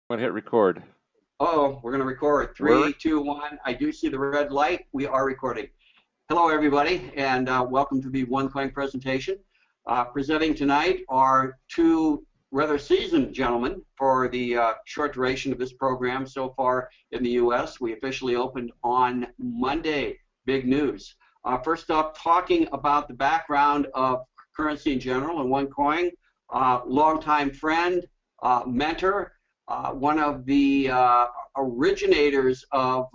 I'm gonna hit record. Oh, we're going to record. We're 3, 2, 1. I do see the red light. We are recording. Hello, everybody, and welcome to the OneCoin presentation. Presenting tonight are two rather seasoned gentlemen for the short duration of this program so far in the U.S. We officially opened on Monday. Big news. First up, talking about the background of currency in general and OneCoin, longtime friend, mentor, one of the originators of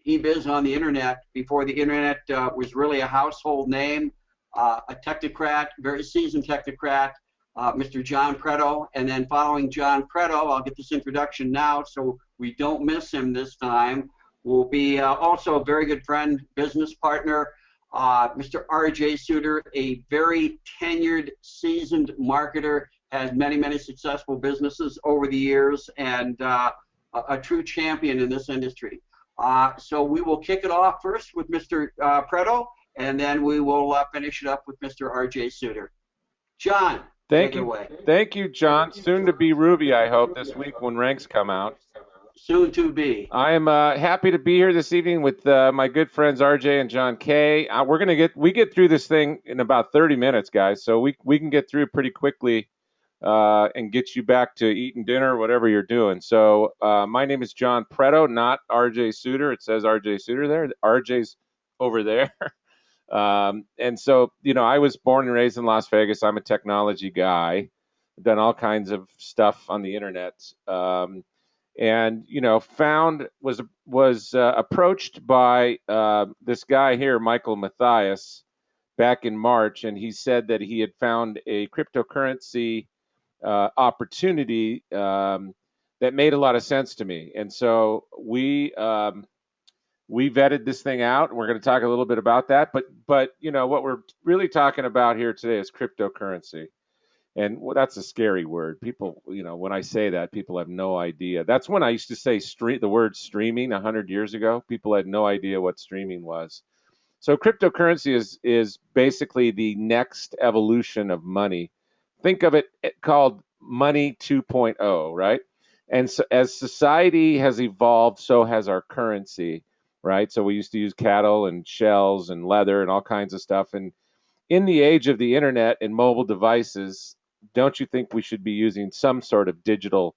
eBiz on the internet before the internet was really a household name, a technocrat, very seasoned technocrat, Mr. John Preto. And then following John Preto, I'll get this introduction now so we don't miss him this time, will be also a very good friend, business partner, Mr. R.J. Suter, a very tenured, seasoned marketer, has many, many successful businesses over the years, and a true champion in this industry. So we will kick it off first with Mr. Preto, and then we will finish it up with Mr. R.J. Suter. John, thank take it you, away. thank you, John. Soon to be Ruby, I hope this week when ranks come out. Soon to be. I am happy to be here this evening with my good friends RJ and John K. We get through this thing in about 30 minutes, guys. So we can get through pretty quickly and get you back to eating dinner, whatever you're doing. So my name is John Preto, not RJ Suter. It says RJ Suter there. RJ's over there. And so, I was born and raised in Las Vegas. I'm a technology guy. I've done all kinds of stuff on the internet. And found was approached by this guy here, Michael Matthias, back in March, and he said that he had found a cryptocurrency opportunity that made a lot of sense to me. And so we vetted this thing out, and we're going to talk a little bit about that. But what we're really talking about here today is cryptocurrency, and that's a scary word. People, when I say that, people have no idea. That's when I used to say the word streaming 100 years ago. People had no idea what streaming was. So cryptocurrency is basically the next evolution of money. Think of it called money 2.0, right? And so as society has evolved, so has our currency, right? So we used to use cattle and shells and leather and all kinds of stuff. And in the age of the internet and mobile devices, don't you think we should be using some sort of digital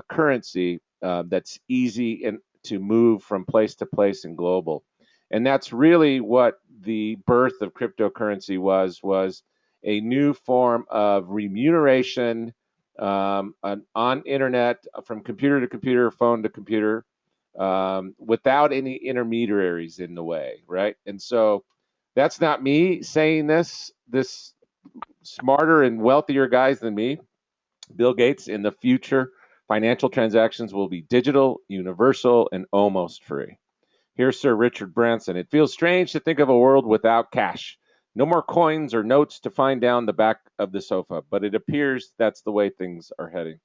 currency that's easy and to move from place to place and global? And that's really what the birth of cryptocurrency was a new form of remuneration on internet from computer to computer, phone to computer, without any intermediaries in the way, right? And so that's not me saying this. This smarter and wealthier guys than me, Bill Gates, in the future, financial transactions will be digital, universal, and almost free. Here's Sir Richard Branson. It feels strange to think of a world without cash. No more coins or notes to find down the back of the sofa, but it appears that's the way things are heading.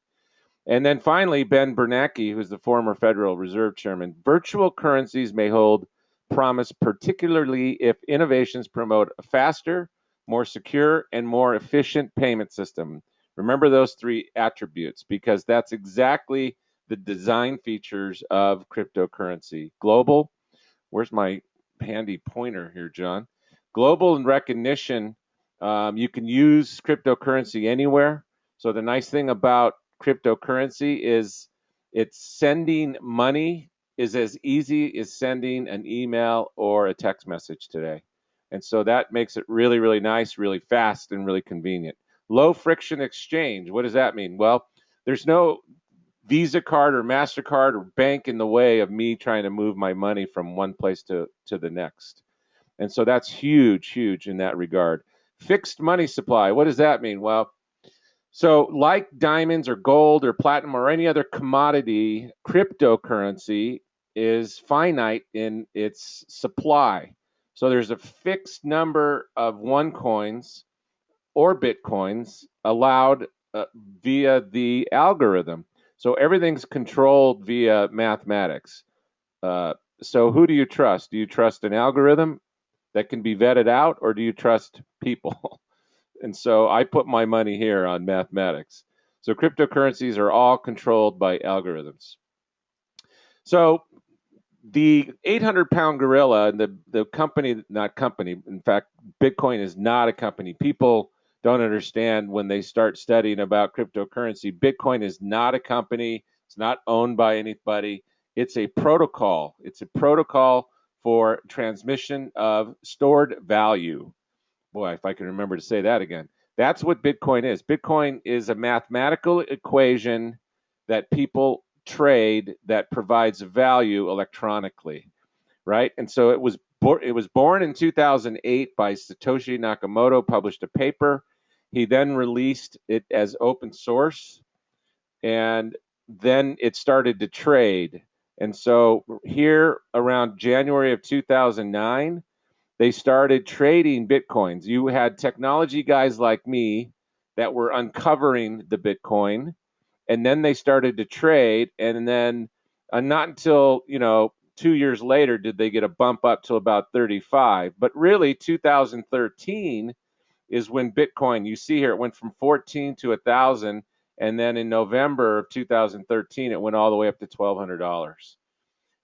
And then finally, Ben Bernanke, who's the former Federal Reserve Chairman. Virtual currencies may hold promise, particularly if innovations promote a faster, more secure, and more efficient payment system. Remember those three attributes because that's exactly the design features of cryptocurrency. Global, where's my handy pointer here, John? Global and recognition, you can use cryptocurrency anywhere. So the nice thing about cryptocurrency is it's sending money is as easy as sending an email or a text message today. And so that makes it really, really nice, really fast, and really convenient. Low friction exchange. What does that mean? Well, there's no Visa card or MasterCard or bank in the way of me trying to move my money from one place to the next. And so that's huge, huge in that regard. Fixed money supply. What does that mean? Well, so like diamonds or gold or platinum or any other commodity, cryptocurrency is finite in its supply. So there's a fixed number of one coins or bitcoins allowed via the algorithm. So everything's controlled via mathematics. So who do you trust? Do you trust an algorithm that can be vetted out, or do you trust people? And so I put my money here on mathematics. So cryptocurrencies are all controlled by algorithms. So the 800-pound gorilla, and the company, not company, in fact, Bitcoin is not a company. People don't understand when they start studying about cryptocurrency. Bitcoin is not a company. It's not owned by anybody. It's a protocol. It's a protocol for transmission of stored value. Boy, if I can remember to say that again. That's what Bitcoin is. Bitcoin is a mathematical equation that people trade that provides value electronically, right? And so it was born in 2008 by Satoshi Nakamoto, published a paper. He then released it as open source, and then it started to trade. And so here around January of 2009, they started trading Bitcoins. You had technology guys like me that were uncovering the Bitcoin, and then they started to trade, and then not until 2 years later did they get a bump up to about 35. But really, 2013 is when Bitcoin, you see here, it went from 14 to 1,000, and then in November of 2013, it went all the way up to $1,200.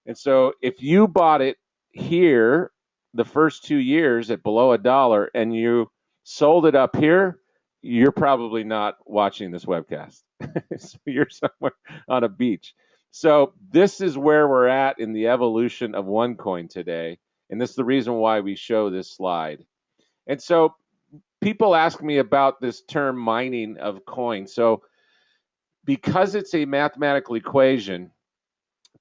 And so if you bought it here the first 2 years at below $1 and you sold it up here, you're probably not watching this webcast. So you're somewhere on a beach. So this is where we're at in the evolution of OneCoin today. And this is the reason why we show this slide. And so people ask me about this term mining of coins. So because it's a mathematical equation,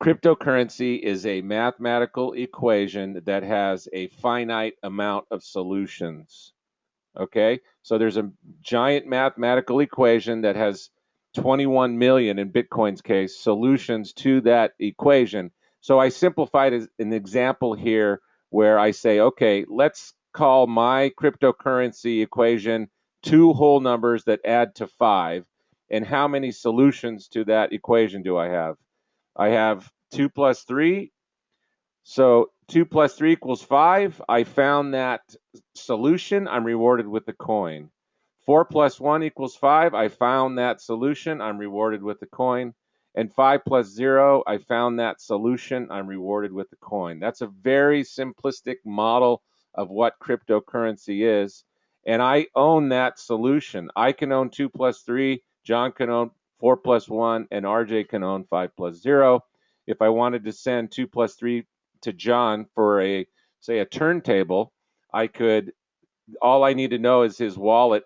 cryptocurrency is a mathematical equation that has a finite amount of solutions. Okay, so there's a giant mathematical equation that has 21 million, in Bitcoin's case, solutions to that equation. So I simplified an example here where I say, okay, let's call my cryptocurrency equation two whole numbers that add to 5. And how many solutions to that equation do I have? I have 2 plus 3. So 2 plus 3 equals 5. I found that solution. I'm rewarded with a coin. 4 plus 1 equals 5. I found that solution. I'm rewarded with a coin. And 5 plus 0, I found that solution. I'm rewarded with a coin. That's a very simplistic model of what cryptocurrency is. And I own that solution. I can own 2 plus 3. John can own 4 plus 1. And RJ can own 5 plus 0. If I wanted to send 2 plus 3 to John for say a turntable, I could, all I need to know is his wallet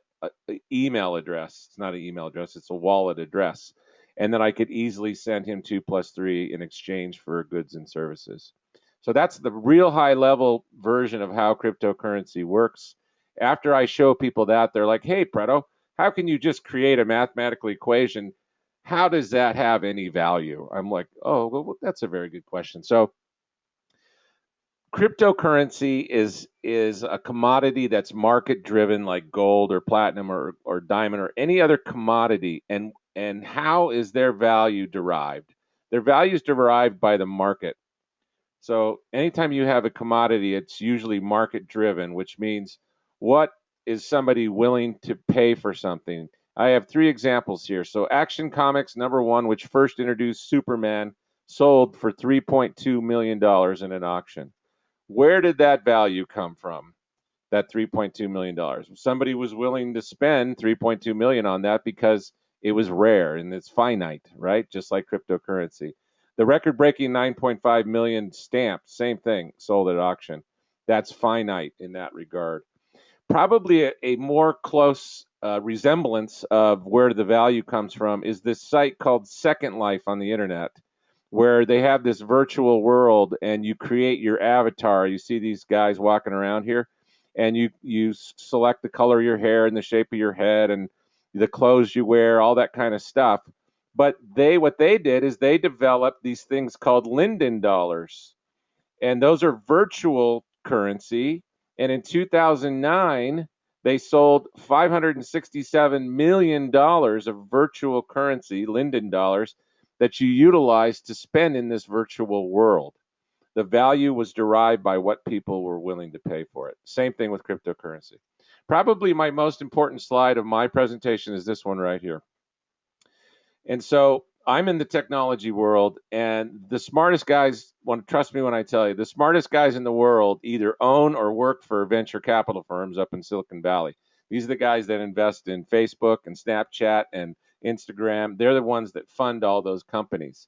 email address. It's not an email address, it's a wallet address. And then I could easily send him 2 plus 3 in exchange for goods and services. So that's the real high level version of how cryptocurrency works. After I show people that, they're like, hey, Preto, how can you just create a mathematical equation? How does that have any value? I'm like, oh, well, that's a very good question. So cryptocurrency is a commodity that's market driven, like gold or platinum or diamond or any other commodity. And how is their value derived? Their value is derived by the market. So anytime you have a commodity, it's usually market driven, which means what is somebody willing to pay for something? I have 3 examples here. So Action Comics #1, which first introduced Superman, sold for $3.2 million in an auction. Where did that value come from? That $3.2 million. Somebody was willing to spend $3.2 million on that because it was rare and it's finite, right? Just like cryptocurrency. The record-breaking 9.5 million stamp, same thing, sold at auction. That's finite in that regard. Probably a more close resemblance of where the value comes from is this site called Second Life on the internet, where they have this virtual world and you create your avatar. You see these guys walking around here, and you select the color of your hair and the shape of your head and the clothes you wear, all that kind of stuff. But what they did is they developed these things called Linden dollars, and those are virtual currency. And in 2009, they sold $567 million of virtual currency, Linden dollars, that you utilize to spend in this virtual world. The value was derived by what people were willing to pay for it. Same thing with cryptocurrency. Probably my most important slide of my presentation is this one right here. And so I'm in the technology world, and the smartest guys want to trust me when I tell you the smartest guys in the world either own or work for venture capital firms up in Silicon Valley. These are the guys that invest in Facebook and Snapchat and Instagram. They're the ones that fund all those companies.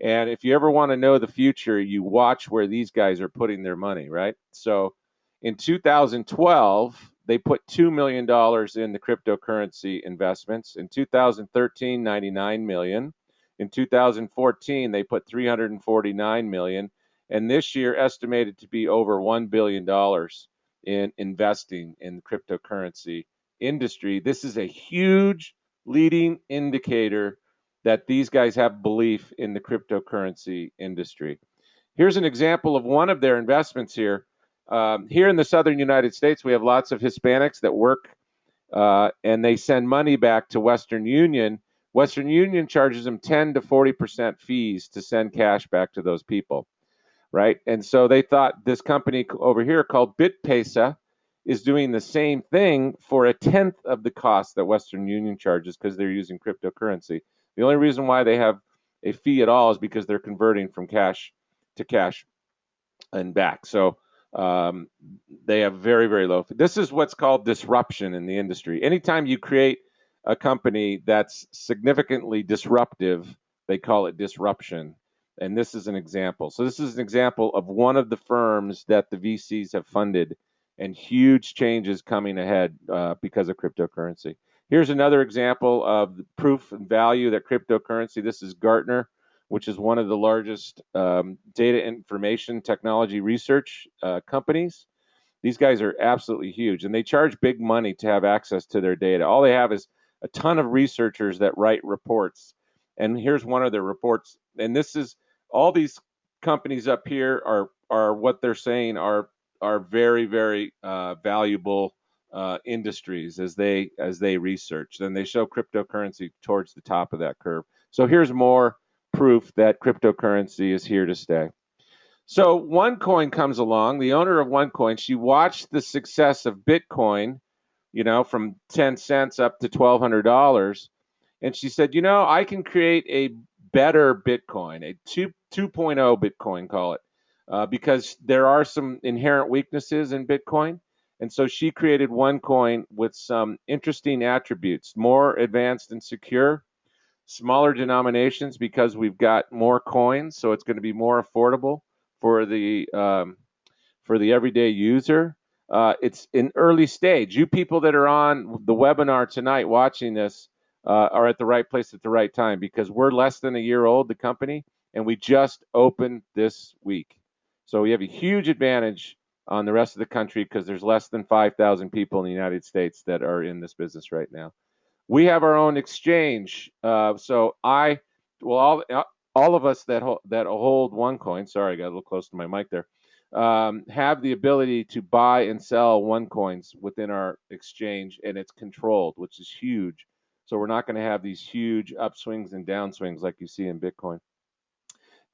And if you ever want to know the future, you watch where these guys are putting their money, right? So in 2012, they put $2 million in the cryptocurrency investments. In 2013, 99 million. In 2014, they put 349 million. And this year, estimated to be over $1 billion in investing in the cryptocurrency industry. This is a huge leading indicator that these guys have belief in the cryptocurrency industry. Here's an example of one of their investments here. Here in the southern United States, we have lots of Hispanics that work and they send money back to Western Union. Western Union charges them 10 to 40% fees to send cash back to those people, right? And so they thought this company over here called BitPesa is doing the same thing for a tenth of the cost that Western Union charges because they're using cryptocurrency. The only reason why they have a fee at all is because they're converting from cash to cash and back. So um, they have very, very low. This is what's called disruption in the industry. Anytime you create a company that's significantly disruptive, they call it disruption. And this is an example. So this is an example of one of the firms that the VCs have funded and huge changes coming ahead because of cryptocurrency. Here's another example of the proof and value that cryptocurrency, this is Gartner, which is one of the largest data information technology research companies. These guys are absolutely huge, and they charge big money to have access to their data. All they have is a ton of researchers that write reports. And here's one of their reports. And this is all these companies up here are what they're saying are very, very valuable industries as they research. Then they show cryptocurrency towards the top of that curve. So here's more proof that cryptocurrency is here to stay. So OneCoin comes along. The owner of OneCoin, she watched the success of Bitcoin, from 10 cents up to $1,200, and she said, I can create a better Bitcoin, a 2.0 Bitcoin, call it, because there are some inherent weaknesses in Bitcoin. And so she created OneCoin with some interesting attributes, more advanced and secure, smaller denominations because we've got more coins, so it's going to be more affordable for the everyday user. It's in early stage. You people that are on the webinar tonight watching this are at the right place at the right time because we're less than a year old, the company, and we just opened this week. So we have a huge advantage on the rest of the country because there's less than 5,000 people in the United States that are in this business right now. We have our own exchange. So all of us that hold OneCoin. Sorry, I got a little close to my mic there. Have the ability to buy and sell OneCoins within our exchange, and it's controlled, which is huge. So we're not going to have these huge upswings and downswings like you see in Bitcoin.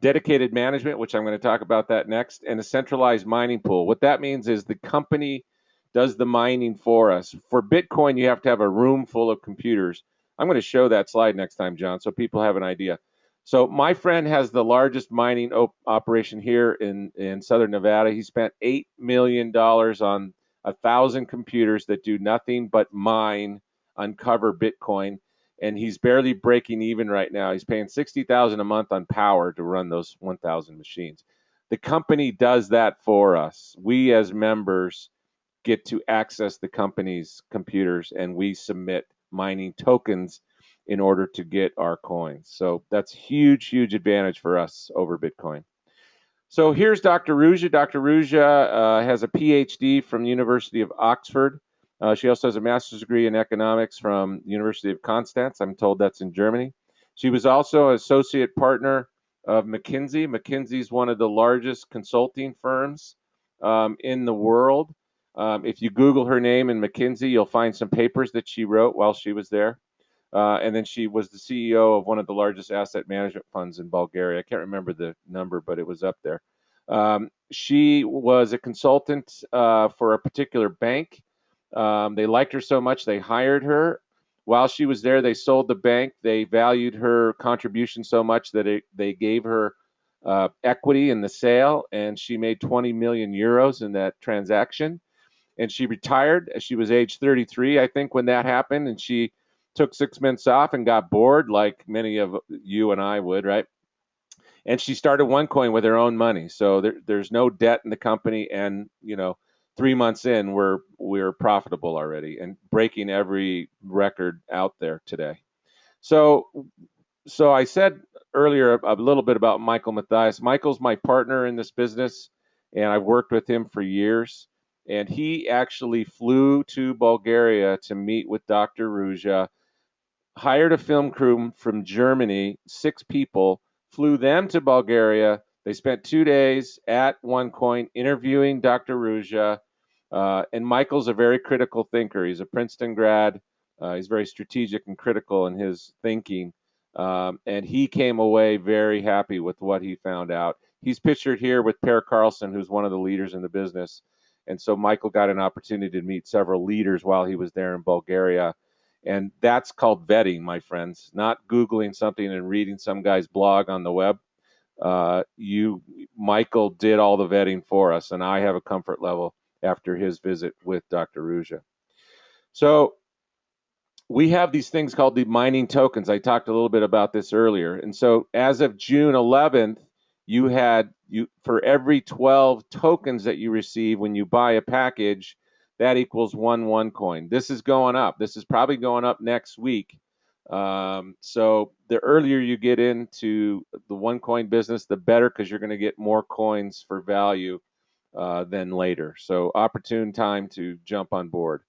Dedicated management, which I'm going to talk about that next, and a centralized mining pool. What that means is the company does the mining for us. For Bitcoin, you have to have a room full of computers. I'm going to show that slide next time, John, so people have an idea. So my friend has the largest mining operation here in Southern Nevada. He spent $8 million on 1,000 computers that do nothing but mine, uncover Bitcoin, and he's barely breaking even right now. He's paying $60,000 a month on power to run those 1,000 machines. The company does that for us. We as members get to access the company's computers, and we submit mining tokens in order to get our coins. So that's huge, huge advantage for us over Bitcoin. So here's Dr. Ruja. Dr. Ruja has a PhD from the University of Oxford. She also has a master's degree in economics from the University of Constance. I'm told that's in Germany. She was also an associate partner of McKinsey. McKinsey is one of the largest consulting firms in the world. If you Google her name in McKinsey, you'll find some papers that she wrote while she was there. And then she was the CEO of one of the largest asset management funds in Bulgaria. I can't remember the number, but it was up there. She was a consultant for a particular bank. They liked her so much they hired her. while she was there, they sold the bank. They valued her contribution so much that they gave her equity in the sale, and she made 20 million euros in that transaction. And she retired. She was age 33, I think, when that happened, and she took 6 months off and got bored, like many of you and I would, right? And she started OneCoin with her own money. So there's no debt in the company, and 3 months in, we're profitable already and breaking every record out there today. So so I said earlier a little bit about Michael Mathias. Michael's my partner in this business, and I've worked with him for years. And he actually flew to Bulgaria to meet with Dr. Ruja, hired a film crew from Germany, 6 people, flew them to Bulgaria. They spent 2 days at OneCoin interviewing Dr. Ruja. And Michael's a very critical thinker. He's a Princeton grad. He's very strategic and critical in his thinking. And he came away very happy with what he found out. He's pictured here with Per Carlson, who's one of the leaders in the business. And so Michael got an opportunity to meet several leaders while he was there in Bulgaria. And that's called vetting, my friends, not Googling something and reading some guy's blog on the web. Michael did all the vetting for us, and I have a comfort level after his visit with Dr. Ruja. So we have these things called the mining tokens. I talked a little bit about this earlier. And so as of June 11th, you for every 12 tokens that you receive when you buy a package, that equals one OneCoin. This is going up. This is probably going up next week. So the earlier you get into the OneCoin business, the better, because you're going to get more coins for value than later. So opportune time to jump on board.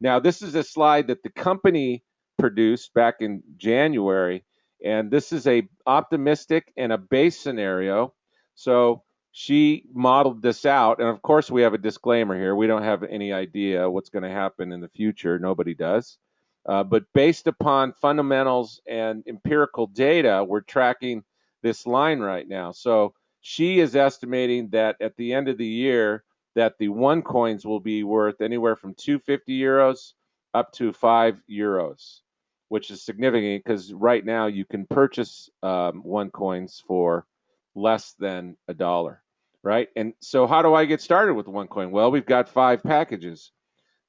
Now, this is a slide that the company produced back in January, and this is a optimistic and a base scenario. So she modeled this out, and of course we have a disclaimer here. We don't have any idea what's going to happen in the future. Nobody does. But based upon fundamentals and empirical data, we're tracking this line right now. So she is estimating that at the end of the year, that the OneCoins will be worth anywhere from 250 euros up to 5 euros, which is significant because right now you can purchase OneCoins for less than a dollar, right? And so how do I get started with OneCoin? Well, we've got 5 packages.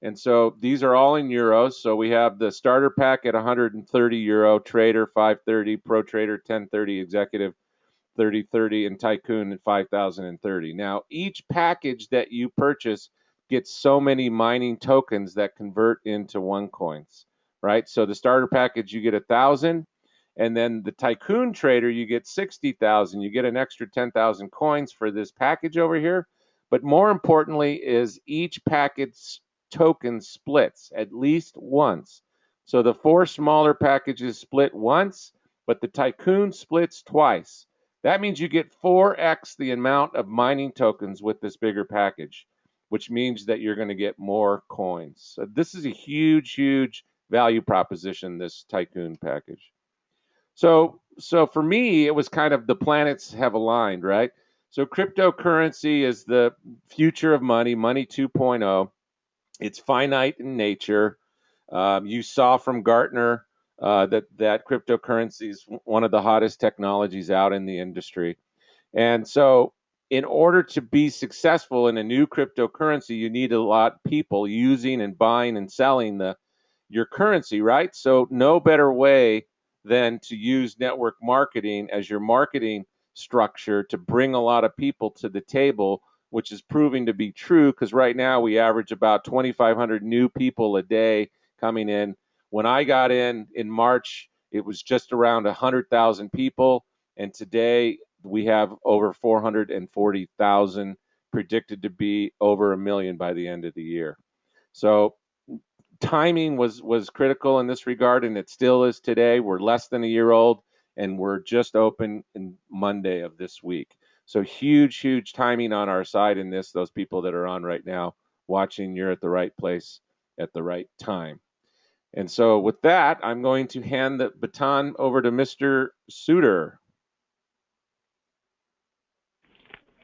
And so these are all in euros. So we have the starter pack at 130 euro, trader 530, pro trader 1030, executive 3030, and tycoon at 5030. Now, each package that you purchase gets so many mining tokens that convert into OneCoins, right? So the starter package, you get 1,000, and then the tycoon trader, you get 60,000. You get an extra 10,000 coins for this package over here. But more importantly is each package token splits at least once. So the 4 smaller packages split once, but the tycoon splits twice. That means you get 4x the amount of mining tokens with this bigger package, which means that you're going to get more coins. So this is a huge, huge value proposition, this tycoon package. So for me, it was kind of the planets have aligned, right? So cryptocurrency is the future of money, money 2.0. It's finite in nature. You saw from Gartner that cryptocurrency is one of the hottest technologies out in the industry. And so, in order to be successful in a new cryptocurrency, you need a lot of people using and buying and selling your currency, right? So, no better way than to use network marketing as your marketing structure to bring a lot of people to the table, which is proving to be true because right now we average about 2,500 new people a day coming in. When I got in March, it was just around 100,000 people, and today we have over 440,000, predicted to be over a million by the end of the year. So timing was critical in this regard, and it still is today. We're less than a year old, and we're just open in Monday of this week. So huge, huge timing on our side in this. Those people that are on right now watching, you're at the right place at the right time. And so with that, I'm going to hand the baton over to Mr. Suter.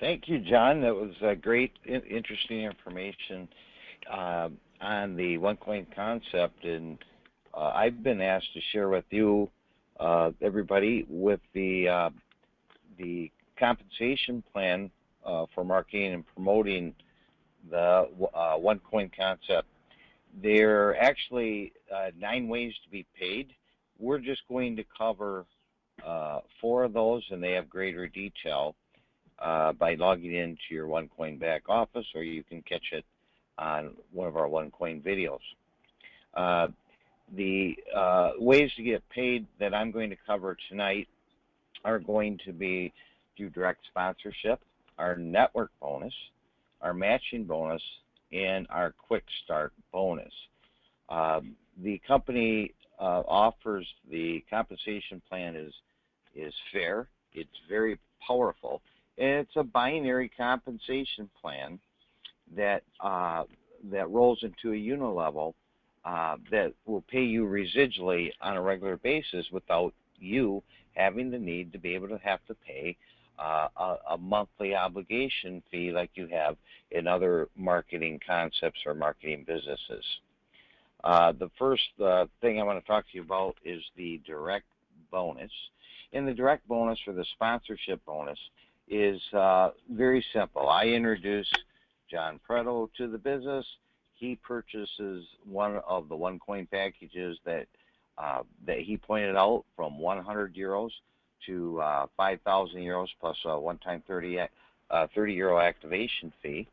Thank you, John. That was great, interesting information on the OneCoin concept. And I've been asked to share with you, everybody, with the compensation plan for marketing and promoting the OneCoin concept. There are actually 9 ways to be paid. We're just going to cover 4 of those, and they have greater detail by logging into your OneCoin back office, or you can catch it on one of our OneCoin videos. The ways to get paid that I'm going to cover tonight are going to be through direct sponsorship, our network bonus, our matching bonus, and our quick start bonus. The company offers the compensation plan is fair. It's very powerful, and it's a binary compensation plan that that rolls into a unilevel that will pay you residually on a regular basis without you having the need to be able to have to pay a monthly obligation fee like you have in other marketing concepts or marketing businesses. The first thing I want to talk to you about is the direct bonus. And the direct bonus, or the sponsorship bonus, is very simple. I introduce John Preto to the business. He purchases one of the OneCoin packages that he pointed out, from 100 euros to 5,000 euros plus a one-time 30 euro activation fee,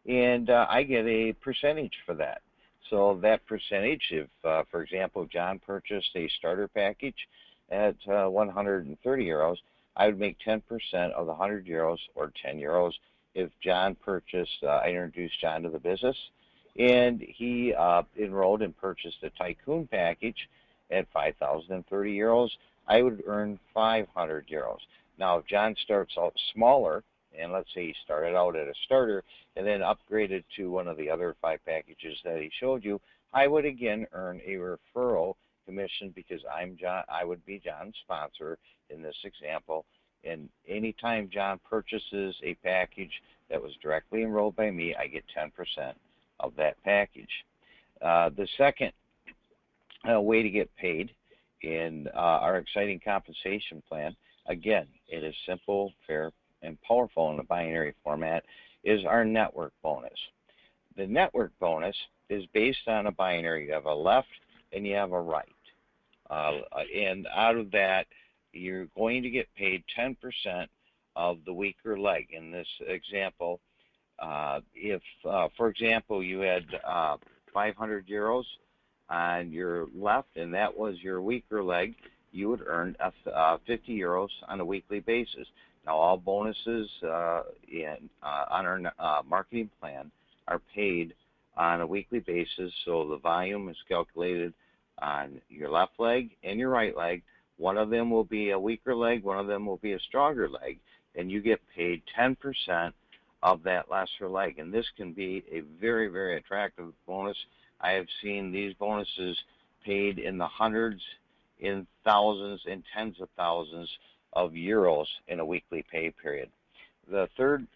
and I get a percentage for that. So that percentage, if for example John purchased a starter package at 130 euros, I would make 10% of the 100 euros, or 10 euros, if John purchased. I introduced John to the business, and he enrolled and purchased a Tycoon package at 5,030 euros. I would earn 500 euros. Now, if John starts out smaller, and let's say he started out at a starter and then upgraded to one of the other 5 packages that he showed you, I would again earn a referral commission, because I would be John's sponsor in this example. And anytime John purchases a package that was directly enrolled by me, I get 10% of that package. The second way to get paid in our exciting compensation plan, again, it is simple, fair, and powerful in the binary format, is our network bonus. The network bonus is based on a binary. You have a left and you have a right. And out of that, you're going to get paid 10% of the weaker leg. In this example, if, for example, you had 500 euros on your left and that was your weaker leg, you would earn 50 euros on a weekly basis. Now, all bonuses on our marketing plan are paid on a weekly basis, so the volume is calculated on your left leg and your right leg. One of them will be a weaker leg, one of them will be a stronger leg, and you get paid 10% of that lesser leg. And this can be a very, very attractive bonus. I have seen these bonuses paid in the hundreds, in thousands, and tens of thousands of euros in a weekly pay period. The third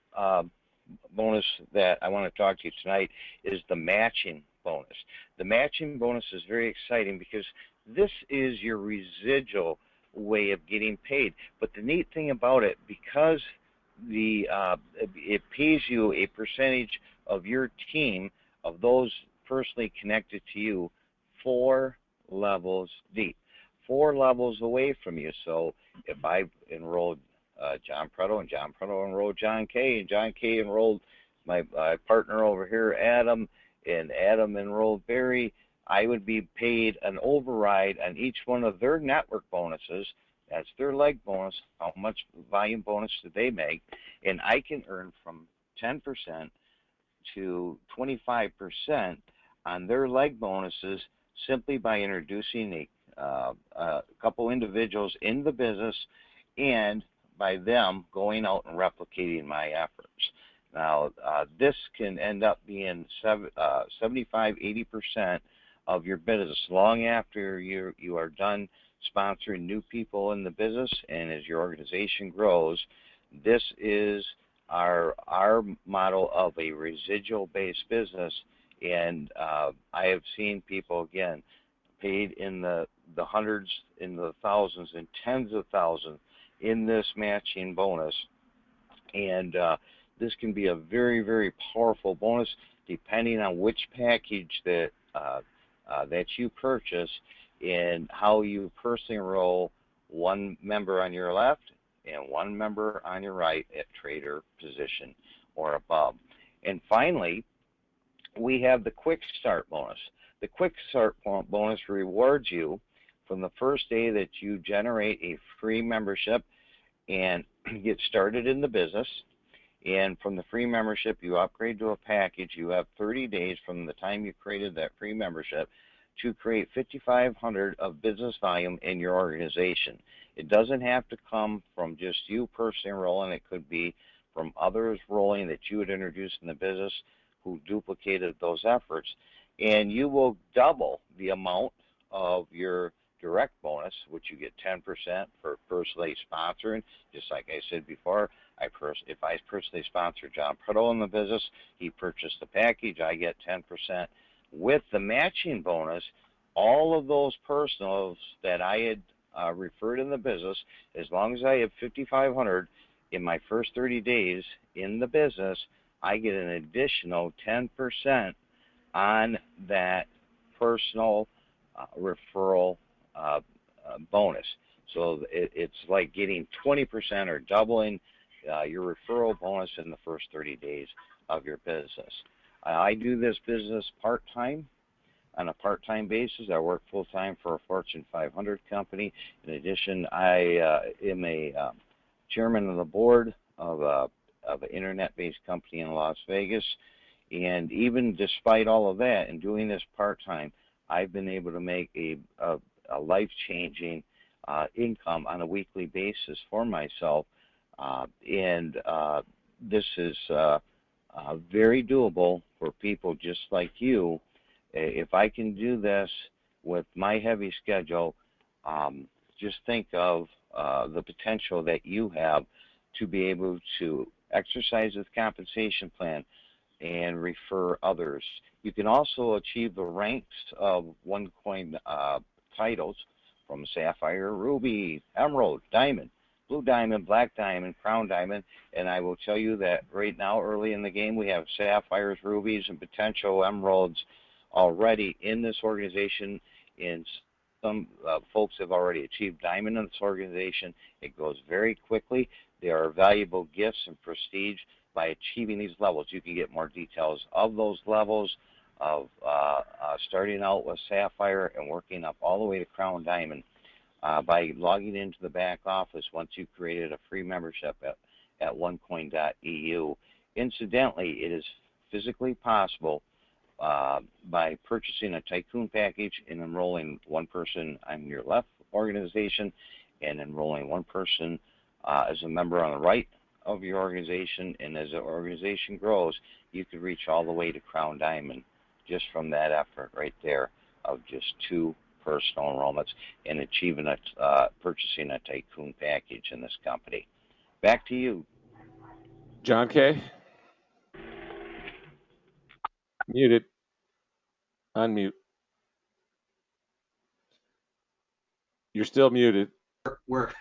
bonus that I want to talk to you tonight is the matching bonus. The matching bonus is very exciting because this is your residual way of getting paid. But the neat thing about it, because it pays you a percentage of your team, of those personally connected to you, 4 levels deep, 4 levels away from you. So if I enrolled John Preto, and John Preto enrolled John K, and John K enrolled my partner over here, Adam, and Adam enrolled Barry, I would be paid an override on each one of their network bonuses. That's their leg bonus. How much volume bonus do they make? And I can earn from 10% to 25% on their leg bonuses simply by introducing a couple individuals in the business, and by them going out and replicating my efforts. Now, this can end up being 75–80% of your business long after you are done sponsoring new people in the business, and as your organization grows. This is our model of a residual-based business, and I have seen people, again, paid in the hundreds, in the thousands, and tens of thousands in this matching bonus. And this can be a very, very powerful bonus depending on which package that that you purchase and how you personally enroll one member on your left and one member on your right at trader position or above. And finally, we have the Quick Start bonus. The Quick Start bonus rewards you from the first day that you generate a free membership and get started in the business. And from the free membership, you upgrade to a package. You have 30 days from the time you created that free membership to create 5,500 of business volume in your organization. It doesn't have to come from just you personally enrolling. It could be from others rolling that you had introduced in the business who duplicated those efforts. And you will double the amount of your direct bonus, which you get 10% for personally sponsoring. Just like I said before, if I personally sponsor John Prudhoe in the business, he purchased the package, I get 10%. With the matching bonus, all of those personals that I had referred in the business, as long as I have 5,500 in my first 30 days in the business, I get an additional 10% on that personal referral bonus. So it's like getting 20% or doubling your referral bonus in the first 30 days of your business. I do this business part-time, on a part-time basis. I work full-time for a Fortune 500 company. In addition, I am a chairman of the board of an internet-based company in Las Vegas. And even despite all of that and doing this part-time, I've been able to make a life-changing income on a weekly basis for myself. And this is very doable for people just like you. If I can do this with my heavy schedule, just think of the potential that you have to be able to exercise this compensation plan and refer others. You can also achieve the ranks of OneCoin titles from Sapphire, Ruby, Emerald, Diamond, Blue Diamond, Black Diamond, Crown Diamond, and I will tell you that right now, early in the game, we have Sapphires, Rubies, and potential Emeralds already in this organization, and some folks have already achieved Diamond in this organization. It goes very quickly. There are valuable gifts and prestige by achieving these levels. You can get more details of those levels of starting out with Sapphire and working up all the way to Crown Diamond by logging into the back office once you've created a free membership at onecoin.eu. Incidentally, it is physically possible by purchasing a Tycoon package and enrolling one person on your left organization and enrolling one person as a member on the right of your organization. And as the organization grows, you could reach all the way to Crown Diamond just from that effort right there of just 2 personal enrollments and achieving purchasing a Tycoon package in this company. Back to you, John K. Muted. Unmute. You're still muted.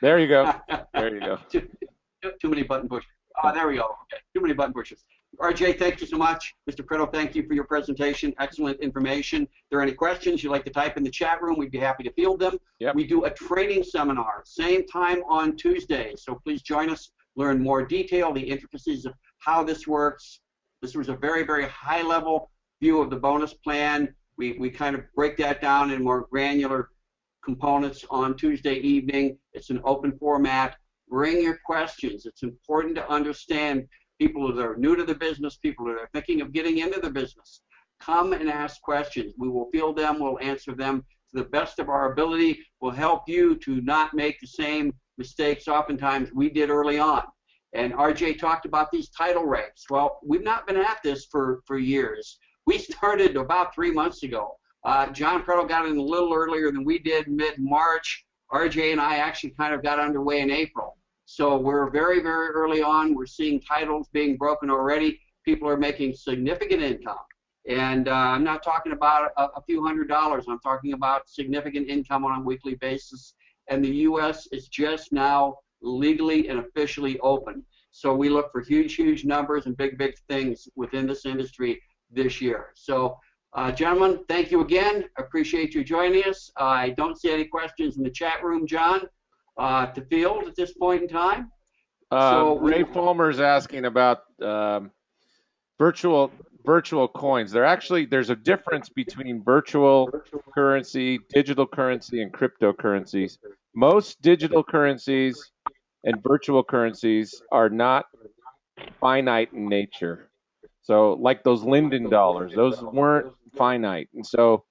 There you go. There you go. Too many button pushes. There we go. Okay. Too many button pushes. RJ, thank you so much. Mr. Prudhoe, thank you for your presentation. Excellent information. If there are any questions you'd like to type in the chat room, we'd be happy to field them. Yep. We do a trading seminar, same time on Tuesdays. So please join us, learn more detail, the intricacies of how this works. This was a very, very high level view of the bonus plan. We kind of break that down in more granular components on Tuesday evening. It's an open format. Bring your questions. It's important to understand people that are new to the business, people that are thinking of getting into the business. Come and ask questions. We will field them. We'll answer them to the best of our ability. We'll help you to not make the same mistakes oftentimes we did early on. And RJ talked about these title ranks. Well, we've not been at this for years. We started about 3 months ago. John Prudhoe got in a little earlier than we did, mid-March. RJ and I actually kind of got underway in April. So we're very, very early on. We're seeing titles being broken already. People are making significant income. And I'm not talking about a few $100s. I'm talking about significant income on a weekly basis. And the U.S. is just now legally and officially open. So we look for huge, huge numbers and big, big things within this industry this year. So, gentlemen, thank you again. Appreciate you joining us. I don't see any questions in the chat room, John, to field at this point in time. Ray Fulmer is asking about virtual coins. There's a difference between virtual currency, digital currency, and cryptocurrencies. Most digital currencies and virtual currencies are not finite in nature. So like those Linden dollars, those weren't finite. And so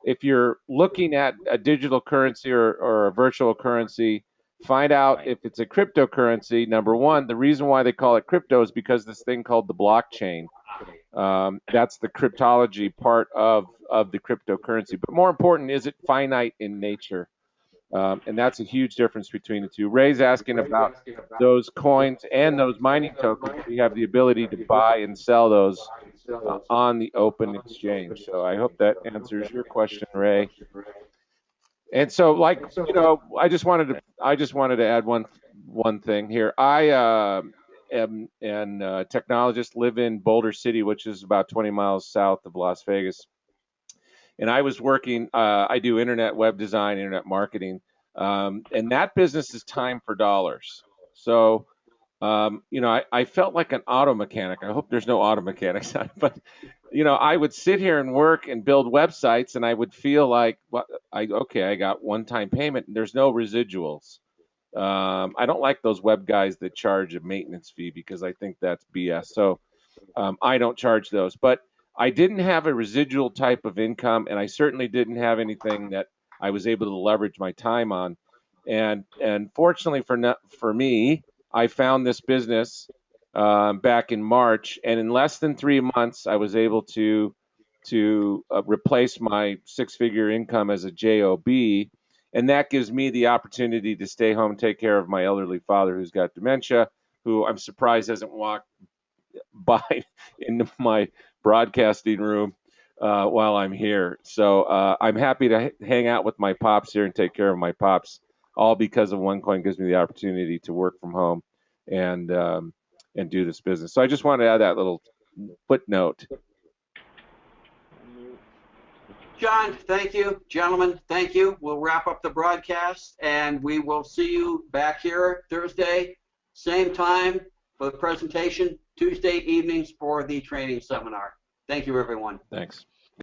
if you're looking at a digital currency or a virtual currency, find out if it's a cryptocurrency. Number one, the reason why they call it crypto is because this thing called the blockchain. That's the cryptology part of the cryptocurrency. But more important, is it finite in nature? And that's a huge difference between the two. Ray's asking about those coins and those mining tokens. We have the ability to buy and sell those on the open exchange. So I hope that answers your question, Ray. And so, like, you know, I just wanted to add one thing here. I am a technologist, live in Boulder City, which is about 20 miles south of Las Vegas. And I was working, I do internet web design, internet marketing, and that business is time for dollars. So, you know, I felt like an auto mechanic. I hope there's no auto mechanics, but, you know, I would sit here and work and build websites, and I would feel like, well, I got one-time payment, and there's no residuals. I don't like those web guys that charge a maintenance fee because I think that's BS. So I don't charge those. But I didn't have a residual type of income, and I certainly didn't have anything that I was able to leverage my time on. And fortunately for me, I found this business back in March, and in less than 3 months, I was able to replace my six-figure income as a job, and that gives me the opportunity to stay home and take care of my elderly father who's got dementia, who I'm surprised hasn't walked by into my broadcasting room while I'm here. So I'm happy to hang out with my pops here and take care of my pops, all because of OneCoin gives me the opportunity to work from home and do this business. So I just wanted to add that little footnote. John, thank you. Gentlemen, thank you. We'll wrap up the broadcast, and we will see you back here Thursday, same time for the presentation, Tuesday evenings for the training seminar. Thank you, everyone. Thanks.